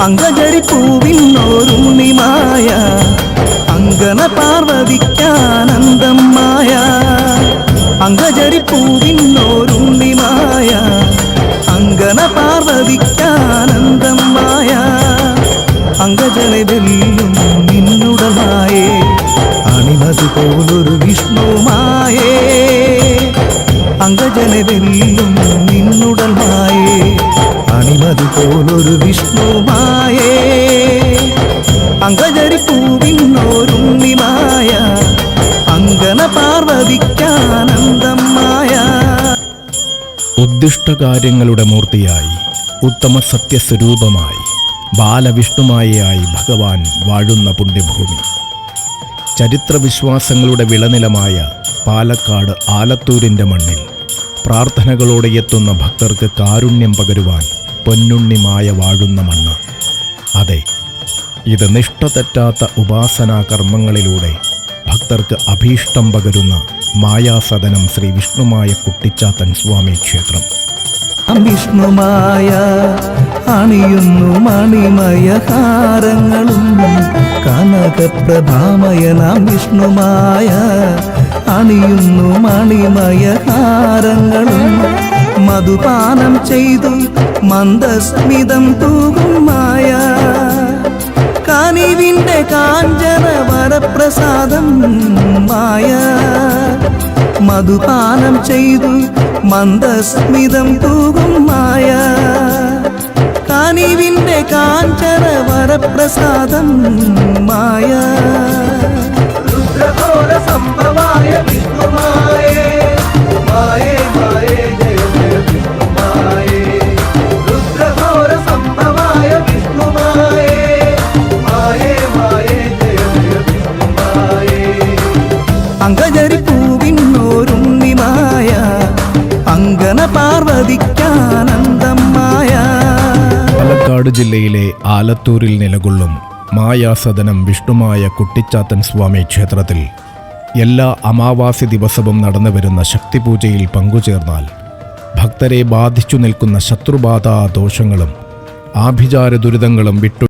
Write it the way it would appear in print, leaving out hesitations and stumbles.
അങ്കജരിപ്പൂവിന്നോരുണ്ണിമായ അങ്കന പാർവതിക്കാനന്ദം മായ. അങ്കജരിപ്പൂവിന്നോരുണ്ണിമായ അങ്കന പാർവതിക്കാനന്ദം മായ. അങ്കജനെ വെല്ലും നിന്നുടമായേ അണിമതുപോലൊരു വിഷ്ണുമായേ. അങ്കജനെ വെല്ലും നിന്നുടമായേ അണിമതുപോലൊരു വിഷ്ണുമായേ. അങ്കജരിപ്പൂവിന്നോരുണ്ണിമായ അങ്കന പാർവതിക്കാനന്ദം മായ. ഉദ്ദിഷ്ടകാര്യങ്ങളുടെ മൂർത്തിയായി ഉത്തമ സത്യസ്വരൂപമായി ബാലവിഷ്ണുമായയായി ഭഗവാൻ വാഴുന്ന പുണ്യഭൂമി. ചരിത്രവിശ്വാസങ്ങളുടെ വിളനിലമായ പാലക്കാട് ആലത്തൂരിൻ്റെ മണ്ണിൽ പ്രാർത്ഥനകളോടെ എത്തുന്ന ഭക്തർക്ക് കാരുണ്യം പകരുവാൻ പൊന്നുണ്ണിമായ വാഴുന്ന മണ്ണ്. അതെ, ഇത് നിഷ്ഠ തെറ്റാത്ത ഉപാസനാ കർമ്മങ്ങളിലൂടെ ഭക്തർക്ക് അഭീഷ്ടം പകരുന്ന മായാസദനം ശ്രീ വിഷ്ണുമായ കുട്ടിച്ചാത്തൻ സ്വാമി ക്ഷേത്രം. വിഷ്ണുമായ അണിയുന്നു മണിമയഹാരങ്ങളും കനകപ്രഭാമയനാം വിഷ്ണുമായ അണിയുന്നു മണിമയഹാരങ്ങളും. മധുപാനം ചെയ്തു മന്ദസ്മിതം തൂകും മായ കനിവിൻ്റെ കാഞ്ചന വരപ്രസാദം മായ. മധുപാനം ചെയ്തു മന്ദസ്മിതം തൂകും മായ കനിവിൻ്റെ കാഞ്ചന വരപ്രസാദം മായ. രുദ്രഘോര സംഭവായ വിഷ്ണുമായേ മായേ മായേ ജയ ജയ വിഷ്ണുമായേ. രുദ്രഘോര സംഭവായ വിഷ്ണുമായേ മായേ മായേ ജയ ജയ വിഷ്ണുമായേ. അങ്കജരിപ്പൂവിന്നോരുണ്ണിമായ അങ്കന പാർവതിക്കാനന്ദം മായ. പാലക്കാട് ജില്ലയിലെ ആലത്തൂരിൽ നിലകൊള്ളും മായാസദനം വിഷ്ണുമായ കുട്ടിച്ചാത്തൻ സ്വാമി ക്ഷേത്രത്തിൽ എല്ലാ അമാവാസി ദിവസവും നടന്നുവരുന്ന ശക്തിപൂജയിൽ പങ്കുചേർന്നാൽ ഭക്തരെ ബാധിച്ചു നിൽക്കുന്ന ശത്രുബാധാ ദോഷങ്ങളും ആഭിചാര ദുരിതങ്ങളും വിട്ടു